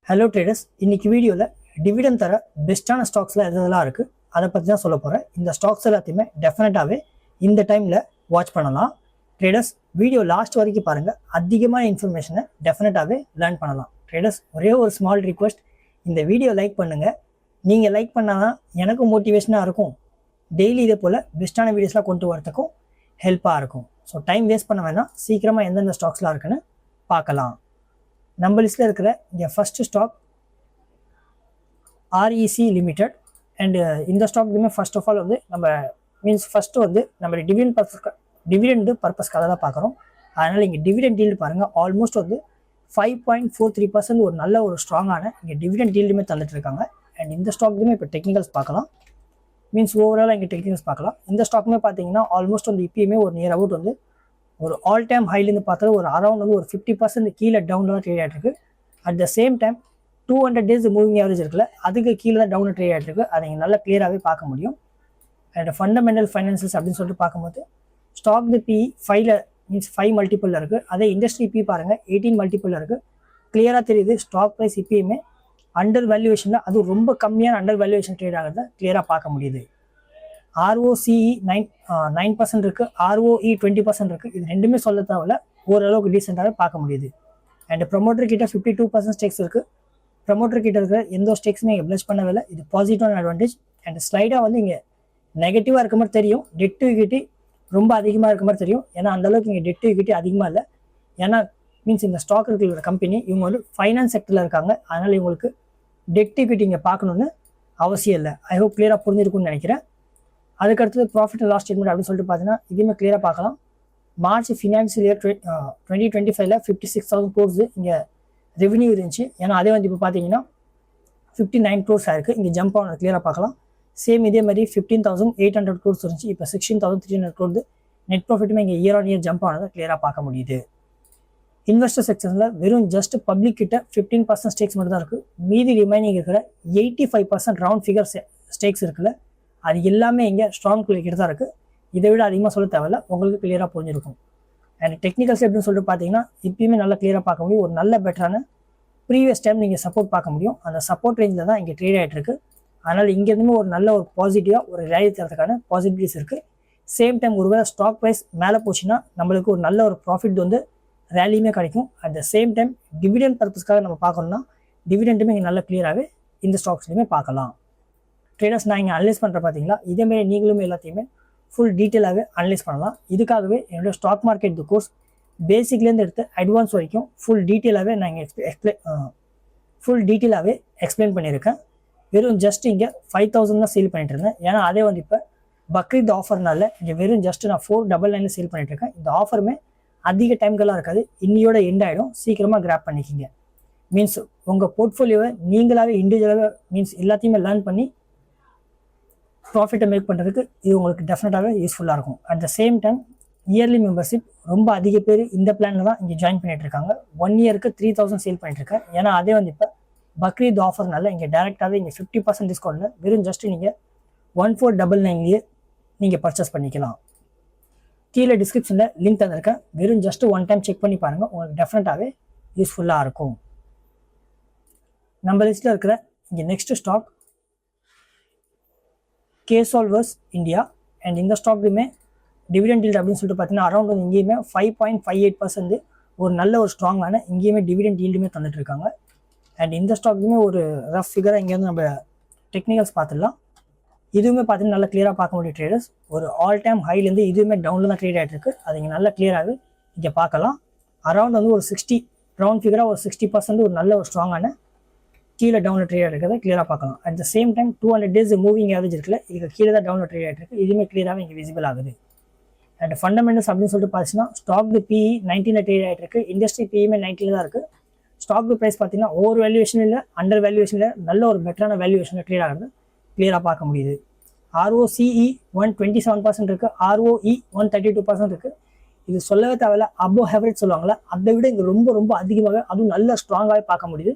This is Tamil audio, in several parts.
ஹலோ ட்ரேடர்ஸ், இன்னைக்கு வீடியோவில் டிவிடெண்ட் தர பெஸ்ட்டான ஸ்டாக்ஸில் எதெல்லாம் இருக்குது அதை பற்றி தான் சொல்ல போகிறேன். இந்த ஸ்டாக்ஸ் எல்லாத்தையுமே டெஃபினட்டாகவே இந்த டைமில் வாட்ச் பண்ணலாம். ட்ரேடர்ஸ், வீடியோ லாஸ்ட் வரைக்கும் பாருங்கள், அதிகமான இன்ஃபர்மேஷனை டெஃபினட்டாகவே லேர்ன் பண்ணலாம். ட்ரேடர்ஸ், ஒரே ஒரு ஸ்மால் ரிக்வெஸ்ட், இந்த வீடியோ லைக் பண்ணுங்கள். நீங்கள் லைக் பண்ணால் தான் எனக்கும் மோட்டிவேஷனாக இருக்கும், டெய்லி இதே போல் பெஸ்ட்டான வீடியோஸ்லாம் கொண்டு வரதுக்கும் ஹெல்ப்பாக இருக்கும். ஸோ டைம் வேஸ்ட் பண்ண வேணாம், சீக்கிரமாக எந்தெந்த ஸ்டாக்ஸ்லாம் இருக்குன்னு பார்க்கலாம். நம்ம லிஸ்ட்டில் இருக்கிற இங்கே first stock REC limited. And இந்த ஸ்டாக்லையுமே ஃபர்ஸ்ட் ஆஃப் ஆல் வந்து ஃபஸ்ட்டு வந்து நம்ம டிவிடெண்ட் பர்பஸ்க்காக தான் பார்க்குறோம். அதனால் இங்கே டிவிடெண்ட் ஈல்டு பாருங்கள், ஆல்மோஸ்ட் வந்து 5.43% ஒரு நல்ல ஒரு ஸ்ட்ராங்கான இங்கே டிவிடெண்ட் ஈல்டுமே தந்துட்டு இருக்காங்க. அண்ட் இந்த ஸ்டாக்லையுமே இப்போ டெக்னிக்கல்ஸ் பார்க்கலாம், ஓவராலாக இங்கே டெக்னிக்கல்ஸ் பார்க்கலாம். இந்த ஸ்டாக்குமே பார்த்தீங்கன்னா ஆல்மோஸ்ட் வந்து இப்பயுமே ஒரு நியர் அபவுட் வந்து ஒரு ஆல் டைம் ஹைலேருந்து பார்த்தா ஒரு அரௌண்ட் வந்து ஒரு 50% கீழே டவுனில் தான் ட்ரேட் ஆகிட்டு இருக்கு. At the same time 200 days moving average இருக்குல்ல, அதுக்கு கீழே தான் டவுனில் ட்ரேட் ஆகிட்டு இருக்கு. அதை நீங்கள் நல்லா கிளியராகவே பார்க்க முடியும். அண்ட் ஃபண்டமெண்டல் ஃபைனான்சஸ் அப்படின்னு சொல்லிட்டு பார்க்கும்போது ஸ்டாக் தி பி 5 மல்டிபிளில் இருக்குது. அதே இண்டஸ்ட்ரி பி பாருங்கள் 18 மல்டிபிளில் இருக்குது. கிளியராக தெரியுது ஸ்டாக் ப்ரைஸ் இப்பயுமே அண்டர் வேல்யூவேஷனில், அது ரொம்ப கம்மியான அண்டர் வேல்யூவேஷன் ட்ரேட் ஆகிறத கிளியராக பார்க்க முடியுது. ROCE 9% இருக்குது, ROE 20% இருக்குது. இது ரெண்டுமே சொல்ல தேவையில்ல, ஓரளவுக்கு டீசெண்டாகவே பார்க்க முடியுது. அண்ட் ப்ரொமோட்டர் கிட்ட 52% ஸ்டேக்ஸ் இருக்குது. ப்ரொமோட்டர் கிட்ட இருக்கிற எந்த ஸ்டேக்ஸுமே இங்கே பிளஸ் பண்ணவே இல்லை. இது பாசிட்டிவான அட்வான்டேஜ். அண்ட் ஸ்லைடாக வந்து இங்கே நெகட்டிவாக இருக்க மாதிரி தெரியும், டெட் டு ஈக்விட்டி ரொம்ப அதிகமாக இருக்க மாதிரி தெரியும். ஏன்னா அந்தளவுக்கு இங்கே டெட் டு ஈக்விட்டி அதிகமாக இல்லை. ஏன்னா இந்த ஸ்டாக் இருக்கிற கம்பெனி இவங்க வந்து ஃபைனான்ஸ் செக்டரில் இருக்காங்க. அதனால் இவங்களுக்கு டெட் டு ஈக்விட்டி இங்கே பார்க்கணுன்னு அவசியம் இல்லை. ஐ ஹோப் கிளியராக புரிஞ்சிருக்குன்னு நினைக்கிறேன். அதுக்கடுத்தது ப்ராஃபிட் அண்ட் லாஸ் ஸ்டேட்மெண்ட் அப்படின்னு சொல்லிட்டு பார்த்தீங்கன்னா இதுவுமே கிளியராக பார்க்கலாம். மார்ச் ஃபினான்ஷியல் இயர் 2025 56,000 crores இங்கே ரெவன்யூ இருந்துச்சு. ஏன்னா அதே வந்து இப்போ பார்த்தீங்கன்னா 59 crores ஆயிருக்கு, இங்கே ஜம்ப் ஆனது கிளியராக பார்க்கலாம். சேம் இதே மாதிரி 15,800 crores இருந்துச்சு, இப்போ 16,300 crores. நெட் ப்ராஃபிட்டுமே இங்கே இயர் ஆன் இயர் ஜம்ப் ஆனதை கிளியராக பார்க்க முடியுது. இன்வெஸ்டர் செக்ஷனில் வெறும் ஜஸ்ட் பப்ளிக் கிட்ட 15% ஸ்டேக்ஸ் மட்டும் தான் இருக்குது. மீதி ரிமைனிங் இருக்கிற 85% ரவுண்ட் ஃபிகர் ஸ்டேக்ஸ் இருக்குல்ல, அது எல்லாமே இங்கே ஸ்ட்ராங் கிட்ட தான் இருக்குது. இதை விட அதிகமாக சொல்ல தேவையில்ல, உங்களுக்கு கிளியராக புரிஞ்சிருக்கும். அண்ட் டெக்னிக்கல்ஸ் எப்படின்னு சொல்லிட்டு பார்த்தீங்கன்னா இப்பயுமே நல்லா கிளியராக பார்க்க முடியும். ஒரு நல்ல பெட்டரான ப்ரீவியஸ் டைம் நீங்கள் சப்போர்ட் பார்க்க முடியும். அந்த சப்போர்ட் ரேஞ்சில் தான் இங்கே ட்ரேட் ஆகிட்டு இருக்குது. அதனால் இங்கேருந்துமே ஒரு நல்ல ஒரு பாசிட்டிவாக ஒரு ரேலி தரத்துக்கான பாசிபிலிட்டிஸ் இருக்குது. சேம் டைம் ஒருவேளை ஸ்டாக் ப்ரைஸ் மேலே போச்சுன்னா நம்மளுக்கு ஒரு நல்ல ஒரு ப்ராஃபிட் வந்து ரேலியுமே கிடைக்கும். At the same time dividend பர்பஸ்க்காக நம்ம பார்க்கணும்னா டிவிடெண்ட்டுமே இங்கே நல்லா கிளியராகவே இந்த ஸ்டாக்ஸ்லையுமே பார்க்கலாம். ட்ரேடர்ஸ், நான் இங்கே அனலைஸ் பண்ணுற பார்த்தீங்களா, இதேமாரி நீங்களுமே எல்லாத்தையுமே ஃபுல் டீட்டெயிலாகவே அனலைஸ் பண்ணலாம். இதுக்காகவே என்னோடய ஸ்டாக் மார்க்கெட் கோர்ஸ் பேசிக்லேருந்து எடுத்து அட்வான்ஸ் வரைக்கும் ஃபுல் டீட்டெயிலாகவே நான் இங்கே எக்ஸ்பிளைன் பண்ணியிருக்கேன். வெறும் ஜஸ்ட் இங்கே 5,000 தான் சேல் பண்ணிட்டு இருந்தேன். ஏன்னா அதே வந்து இப்போ பக்ரீத் ஆஃபர்னால இங்கே வெறும் ஜஸ்ட் நான் 499 சேல் பண்ணிட்டு இருக்கேன். இந்த ஆஃபருமே அதிக டைம்கெல்லாம் இருக்காது, இன்னையோட எண்ட் ஆகிடும். சீக்கிரமாக கிராப் பண்ணிக்கிங்க. உங்கள் போர்ட்ஃபோலியோவை நீங்களாகவே இண்டிவிஜுவலாகவே எல்லாத்தையுமே லேர்ன் பண்ணி ப்ராஃபிட்டை மேக் பண்ணுறதுக்கு இது உங்களுக்கு டெஃபினட்டாகவே யூஸ்ஃபுல்லாக இருக்கும். At the same time early membership ரொம்ப அதிக பேர் இந்த பிளானில் தான் இங்கே ஜாயின் பண்ணிட்டு இருக்காங்க. 1 இயருக்கு 3,000 சேல் பண்ணிட்டு இருக்கேன். ஏன்னா அதே வந்து இப்போ பக்ரீத் ஆஃபர்னால இங்கே டேரெக்டாகவே இங்கே 50% டிஸ்கவுண்ட்டில் வெறும் ஜஸ்ட் நீங்கள் 1499 நீங்கள் பர்ச்சேஸ் பண்ணிக்கலாம். கீழே டிஸ்கிரிப்ஷனில் லிங்க் தந்திருக்கேன். வெறும் ஜஸ்ட் ஒன் டைம் செக் பண்ணி பாருங்கள், உங்களுக்கு டெஃபினட்டாகவே யூஸ்ஃபுல்லாக இருக்கும். நம்ம லிஸ்ட்டில் இருக்கிற இங்கே நெக்ஸ்ட் ஸ்டாக் கேசால்வர்ஸ் இந்தியா. அண்ட் இந்த ஸ்டாக்லையுமே டிவிடெண்ட் ஈல்டு அப்படின்னு சொல்லிட்டு பார்த்தீங்கன்னா அரௌண்ட் வந்து இங்கேயுமே 5.58% ஒரு நல்ல ஒரு ஸ்ட்ராங்கான இங்கேயுமே டிவிடெண்ட் ஈல்டுமே தந்துட்டு இருக்காங்க. அண்ட் இந்த ஸ்டாக்லையுமே ஒரு ரஃப் ஃபிகராக இங்கேருந்து நம்ம டெக்னிக்கல்ஸ் பார்த்துடலாம். இதுவுமே பார்த்தீங்கன்னா நல்லா கிளியராக பார்க்க முடியும். ட்ரேடர்ஸ், ஒரு ஆல் டைம் ஹைலேருந்து இதுவுமே டவுனில் தான் ட்ரேட் ஆகிட்டு இருக்குது. அது இங்கே நல்லா கிளியராகவே இங்கே பார்க்கலாம். அரௌண்ட் வந்து ஒரு 60 ரவுண்ட் ஃபிகராக ஒரு 60% ஒரு நல்ல ஒரு ஸ்ட்ராங்கான கீழே டவுனில் ட்ரேட் ஆகிருக்கிறத கிளியராக பார்க்கலாம். At the same time 200 days moving average இருக்குல்ல, இதுக்கு கீழே தான் டவுனில் ட்ரேட் ஆகிட்டு இருக்குது. இதுவுமே கிளியராகவே இங்கே விசிபிள் ஆகுது. அண்ட் ஃபண்டமெண்டல்ஸ் அப்படின்னு சொல்லிட்டு பார்த்தீங்கன்னா ஸ்டாக் PE 19 ட்ரேட் ஆகிட்டு இருக்குது. இண்டஸ்ட்ரி PEமே 19 தான் இருக்குது. ஸ்டாக் ப்ரைஸ் பார்த்தீங்கன்னா ஓவர் வேல்யூவேஷன் இல்லை, அண்டர் வேல்யூவேஷனில் நல்ல ஒரு பெட்டரான வேல்யூவேஷனில் ட்ரேட் ஆகிறது கிளியராக பார்க்க முடியுது. ROCE 127% இருக்குது, ROE 132% இருக்குது. இது சொல்லவே தேவையில்ல, அபோவ் ஆவரேஜ் சொல்லுவாங்களா, அதை விட இங்கே ரொம்ப ரொம்ப அதிகமாகவே அதுவும் நல்ல ஸ்ட்ராங்காகவே பார்க்க முடியுது.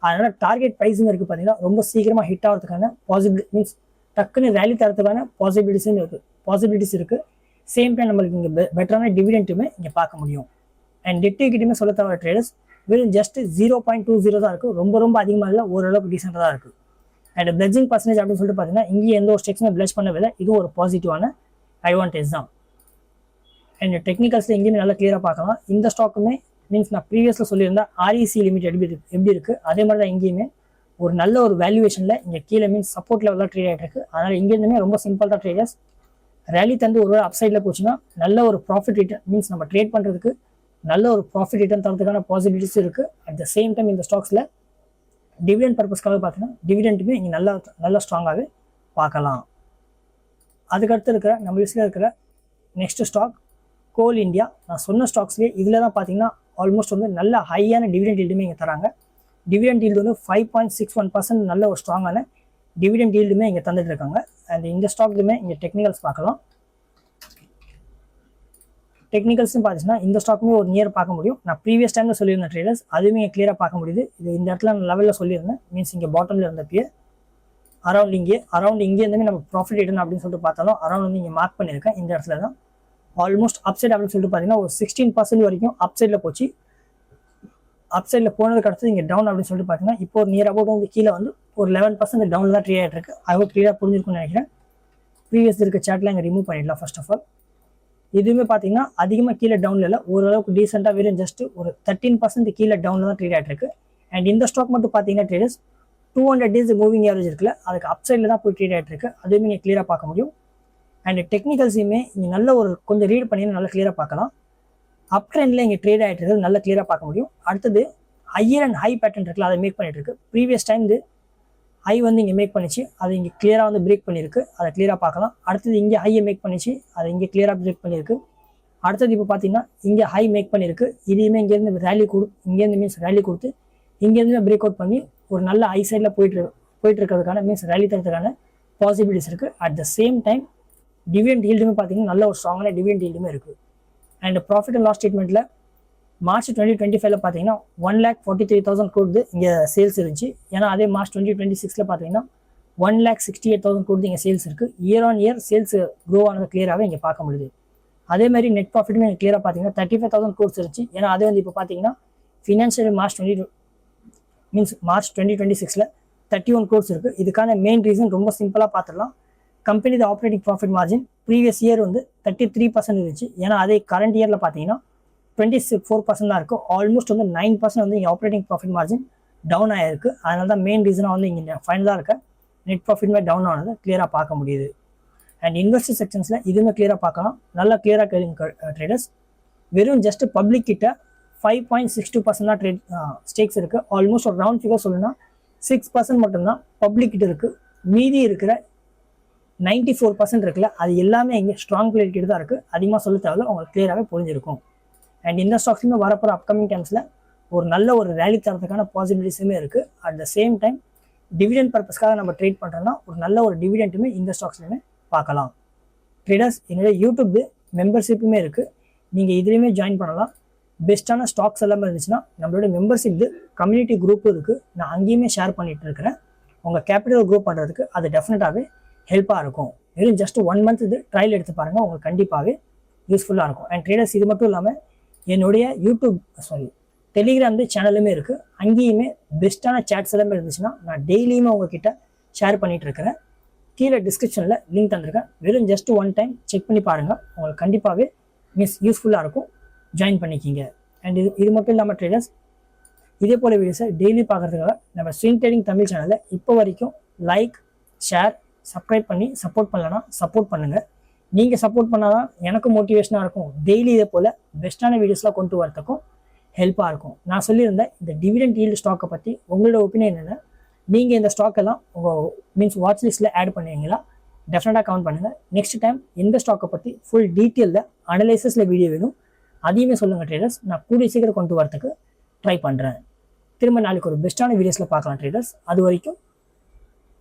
அதனால் டார்கெட் ப்ரைஸுங்க இருக்குது பார்த்தீங்கன்னா ரொம்ப சீக்கிரமாக ஹிட் ஆகிறதுக்கான டக்குன்னு ரேலி தரத்துக்கான பாசிபிலிட்டிஸ் இருக்குது. சேம் டைம் நம்மளுக்கு இங்கே பெட்டரான டிவிடெண்ட்டுமே இங்கே பார்க்க முடியும். அண்ட் டெட் ஈக்விட்டியுமே சொல்ல தேவை ட்ரேடர்ஸ், வெறும் ஜஸ்ட் 0.20 தான் இருக்குது. ரொம்ப ரொம்ப அதிகமாக இல்லை, ஓரளவுக்கு டீசெண்டாக தான் இருக்குது. அண்ட் பிளட்ஜிங் பர்சன்டேஜ் அப்படின்னு சொல்லிட்டு பார்த்தீங்கன்னா இங்கேயும் எந்த ஒரு ஸ்டெக்ஸுமே பிளட்ஜ் பண்ணவில்லை. இதுவும் ஒரு பாசிட்டிவான அட்வான்டேஜ் தான். அண்ட் டெக்னிக்கல்ஸில் எங்கேயுமே நல்லா கிளியராக பார்க்கலாம். இந்த ஸ்டாக்குமே மீன்ஸ் நான் ப்ரீவியஸில் சொல்லியிருந்தேன் REC லிமிட் எப்படி இருக்குது அதே மாதிரி தான் எங்கேயுமே ஒரு நல்ல ஒரு வேல்யூவேஷனில் இங்கே கீழே மீன்ஸ் சப்போர்ட் லெவலில் ட்ரேட் ஆகிட்டு இருக்குது. அதனால் இங்கேருந்துமே ரொம்ப சிம்பிள் தான் ட்ரேடர்ஸ். ரேலி தந்து ஒரு அப்சைடில் போச்சுன்னா நல்ல ஒரு ப்ராஃபிட் ரிட்டர்ன் மீன்ஸ் நம்ம ட்ரேட் பண்ணுறதுக்கு நல்ல ஒரு ப்ராஃபிட் ரிட்டர்ன் தரதுக்கான பாசிபிலிட்டிஸ் இருக்குது. அட் த சேம் டைம் இந்த ஸ்டாக்ஸில் டிவிடெண்ட் பர்பஸ்க்காக பார்த்தீங்கன்னா டிவிடெண்ட்டுமே இங்கே நல்லா ஸ்ட்ராங்காகவே பார்க்கலாம். அதுக்கடுத்து இருக்கிற நம்ம லிஸ்ட்டில் இருக்கிற நெக்ஸ்ட் ஸ்டாக் கோல் இந்தியா. நான் சொன்ன ஸ்டாக்ஸ்லேயே இதில் தான் பார்த்தீங்கன்னா ஆல்மோஸ்ட் வந்து நல்ல ஹையான டிவிடெண்ட் ஈல்டுமே இங்கே தராங்க. டிவிடெண்ட் ஈல்டு வந்து 5.61% நல்ல ஒரு ஸ்ட்ராங்கான டிவிடெண்ட் ஈல்டுமே இங்கே தந்துட்டு இருக்காங்க. அண்ட் இந்த ஸ்டாக்லுமே இங்கே டெக்னிக்கல்ஸ் பார்க்கலாம். டெக்னிக்கல்ஸ்னு பார்த்துச்சுன்னா இந்த ஸ்டாக்குமே ஒரு நியர் பார்க்க முடியும். நான் ப்ரீவியஸ் டைமில் சொல்லியிருந்த ட்ரேடர்ஸ் அதுவுமே இங்கே கிளியராக பார்க்க முடியுது. இது இந்த இடத்துல நான் லெவலில் சொல்லியிருந்தேன் மீன்ஸ் இங்கே பாட்டமில் இருந்தப்பயே அரௌண்ட் இங்கே இருந்துமே நம்ம ப்ராஃபிட் ரிட்டர்ன் அப்படின்னு சொல்லிட்டு பார்த்தாலும் அரௌண்ட் வந்து இங்கே மார்க் பண்ணியிருக்கேன். இந்த இடத்துல தான் ஆல்மோஸ்ட் அப்சைட் அப்படின்னு சொல்லிட்டு பார்த்தீங்கன்னா ஒரு 16% வரைக்கும் அப்சைடில் போச்சு. அப்சைடில் போனதுக்கு அடுத்து இங்கே டவுன் அப்படின்னு சொல்லிட்டு பார்த்தீங்கன்னா இப்போ ஒரு நியர் அபவுட் வந்து கீழே வந்து ஒரு 11% டவுனில் தான் ட்ரேட் ஆகிட்டு இருக்கு. அது கிளியராக புரிஞ்சிருக்கும்னு நினைக்கிறேன். ப்ரீவியஸ் இருக்க சாட்டில் இங்கே ரிமூவ் பண்ணிடலாம். ஃபர்ஸ்ட் ஆஃப் ஆல் இதுவுமே பார்த்தீங்கன்னா அதிகமாக கீழே டவுனில் இல்லை, ஓரளவுக்கு டீசெண்டாக வெறும் ஜஸ்ட் ஒரு 13% கீழே டவுனில் தான் ட்ரேட் ஆகிட்டு இருக்கு. அண்ட் இந்த ஸ்டாக் மட்டும் பார்த்தீங்கன்னா ட்ரேடர்ஸ் 200 days மூவிங் ஆவரேஜ் இருக்குல்ல அதுக்கு அப்சைடில் தான் போய் ட்ரேட் ஆகிட்டு இருக்கு. அதுவுமே நீங்கள் கிளியராக பார்க்க முடியும். அண்ட் டெக்னிக்கல்ஸையுமே இங்கே நல்ல ஒரு கொஞ்சம் ரீட் பண்ணி நல்லா கிளியராக பார்க்கலாம். அப் ட்ரெண்டில் இங்கே ட்ரேட் ஆகிட்டு இருக்குது நல்லா கிளியராக பார்க்க முடியும். அடுத்தது ஹையர் அண்ட் ஹை பேட்டர்ன் இருக்குல்ல அதை மேக் பண்ணிட்டு இருக்கு. ப்ரீவியஸ் டைம் ஹை வந்து இங்கே மேக் பண்ணிச்சு, அது இங்கே கிளியராக வந்து பிரேக் பண்ணியிருக்கு, அதை கிளியராக பார்க்கலாம். அடுத்தது இங்கே ஹையை மேக் பண்ணிச்சு, அதை இங்கே கிளியராக பிரேக் பண்ணியிருக்கு. அடுத்தது இப்போ பார்த்தீங்கன்னா இங்கே ஹை மேக் பண்ணியிருக்கு, இதையுமே இங்கேருந்து ரேலி இங்கேருந்து மீன்ஸ் ரேலி கொடுத்து இங்கேருந்து பிரேக் அவுட் பண்ணி ஒரு நல்ல ஹை சைடில் போயிட்டு இருக்கிறதுக்கான மீன்ஸ் ரேலி தரதுக்கான பாசிபிலிட்டிஸ் இருக்குது. At the same time dividend ஈல்டுமே பார்த்தீங்கன்னா நல்ல ஒரு ஸ்ட்ராங்கான டிவிடெண்ட் ஈல்டுமே இருக்குது. அண்ட் ப்ராஃபிட் அண்ட் லாஸ் ஸ்டேட்மெண்ட்டில் மார்ச் 2025 பார்த்தீங்கன்னா 1,43,000 crore இங்கே சேல்ஸ் இருந்துச்சு. ஏன்னா அதே மார்ச் 2026 பார்த்தீங்கன்னா 1,68,000 crore இங்கே சேல்ஸ் இருக்குது. Year on year sales grow ஆனது கிளியராகவே இங்கே பார்க்க முடியுது. அதே மாதிரி நெட் ப்ராஃபிட்டுமே இங்கே கிளியராக பார்த்தீங்கன்னா 35,000 crore இருந்துச்சு. ஏன்னா அதே வந்து இப்போ பார்த்தீங்கன்னா ஃபினான்ஷியல் மார்ச் 2026 31 crore இருக்குது. இதுக்கான மெயின் ரீசன் ரொம்ப சிம்பிளாக பார்த்துடலாம். Company operating profit margin previous year வந்து 33% இருந்துச்சு. ஏன்னா அதே கரண்ட் இயரில் பார்த்தீங்கன்னா 24% தான் இருக்குது. ஆல்மோஸ்ட் வந்து 9% வந்து இங்கே ஆப்ரேட்டிங் ப்ராஃபிட் மார்ஜின் டவுன் ஆகிருக்கு. அதனால தான் மெயின் ரீசனாக வந்து இங்கே ஃபைனலாக இருக்க நெட் ப்ராஃபிட்மே டவுன் ஆனது கிளியராக பார்க்க முடியுது. அண்ட் இன்வெஸ்டர் செக்ஷன்ஸில் இதுவுமே கிளியராக பார்க்கலாம். நல்லா கிளியராக கேளுங்க ட்ரேடர்ஸ். வெறும் ஜஸ்ட் பப்ளிக் கிட்ட 5.62% தான் ட்ரேட் ஸ்டேக்ஸ் இருக்குது. ஆல்மோஸ்ட் ஒரு ரவுண்ட் ஃபிகர் சொல்லணும்னா 6% மட்டும்தான் பப்ளிக் கிட்ட இருக்குது. மீதி இருக்கிற 94% இருக்குல்ல அது எல்லாமே இங்கே ஸ்ட்ராங் பிளேயர் கிட்ட தான் இருக்குது. அதிகமாக சொல்ல தேவையில்ல, உங்களுக்கு கிளியராகவே புரிஞ்சிருக்கும். அண்ட் இந்த ஸ்டாக்ஸுமே வரப்போகிற அப்கமிங் டைம்ஸில் ஒரு நல்ல ஒரு ரேலி தரத்துக்கான பாசிபிலிட்டிஸுமே இருக்குது. At the same time dividend பர்பஸ்க்காக நம்ம ட்ரேட் பண்ணுறோம்னா ஒரு நல்ல ஒரு டிவிடெண்ட்டுமே இந்த ஸ்டாக்ஸ்லையுமே பார்க்கலாம். ட்ரேடர்ஸ் என்னுடைய யூடியூப் மெம்பர்ஷிப்புமே இருக்குது, நீங்கள் இதுலேயுமே ஜாயின் பண்ணலாம். பெஸ்ட்டான ஸ்டாக்ஸ் எல்லாமே இருந்துச்சுன்னா நம்மளோட மெம்பர்ஷிப் கம்யூனிட்டி குரூப்பும் இருக்குது, நான் அங்கேயுமே ஷேர் பண்ணிட்டு இருக்கிறேன். உங்கள் கேபிட்டல் குரூப் பண்ணுறதுக்கு அது டெஃபினட்டாகவே ஹெல்ப்பாக இருக்கும். வெறும் ஜஸ்ட் 1 month ட்ரையல் எடுத்து பாருங்கள், உங்களுக்கு கண்டிப்பாகவே யூஸ்ஃபுல்லாக இருக்கும். அண்ட் ட்ரேடர்ஸ் இது மட்டும் இல்லாமல் என்னுடைய டெலிகிராம் சேனலுமே இருக்குது, அங்கேயுமே பெஸ்ட்டான சேட்ஸ் எல்லாமே இருந்துச்சுன்னா நான் டெய்லியுமே உங்ககிட்ட ஷேர் பண்ணிட்டு இருக்கிறேன். கீழே டிஸ்கிரிப்ஷனில் லிங்க் தந்திருக்கேன். வெறும் ஜஸ்ட் 1 time செக் பண்ணி பாருங்கள், உங்களுக்கு கண்டிப்பாகவே யூஸ்ஃபுல்லாக இருக்கும். ஜாயின் பண்ணிக்கிங்க. அண்ட் இது மட்டும் இல்லாமல் ட்ரேடர்ஸ் இதே போல் வீடியோஸை டெய்லி பார்க்குறதுக்காக நம்ம ஸ்விங் ட்ரேடிங் தமிழ் சேனலை இப்போ வரைக்கும் லைக், ஷேர், சப்ஸ்கிரைப் பண்ணி சப்போர்ட் பண்ணலன்னா சப்போர்ட் பண்ணுங்கள். நீங்கள் சப்போர்ட் பண்ணால் தான் எனக்கும் மோட்டிவேஷனாக இருக்கும். டெய்லி இதே போல் பெஸ்ட்டான வீடியோஸ்லாம் கொண்டு வரதுக்கும் ஹெல்ப்பாக இருக்கும். நான் சொல்லியிருந்தேன் இந்த டிவிடெண்ட் ஈல்டு ஸ்டாக்கை பற்றி உங்களோட ஒப்பீனியன் என்ன? நீங்கள் இந்த ஸ்டாக்கெல்லாம் உங்கள் வாட்ச் லிஸ்ட்டில் ஆட் பண்ணுவீங்களா? டெஃபினட்டாக கவுண்ட் பண்ணுங்கள். நெக்ஸ்ட் டைம் இந்த ஸ்டாக்கை பற்றி ஃபுல் டீட்டெயிலில் அனலைசஸில் வீடியோ வேணும், அதையுமே சொல்லுங்கள் ட்ரேடர்ஸ். நான் கூடிய சீக்கிரம் கொண்டு வரதுக்கு ட்ரை பண்ணுறேன். திரும்ப நாளைக்கு ஒரு பெஸ்ட்டான வீடியோஸில் பார்க்கலாம் ட்ரேடர்ஸ். அது வரைக்கும்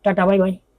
டாட்டா, பை பாய்.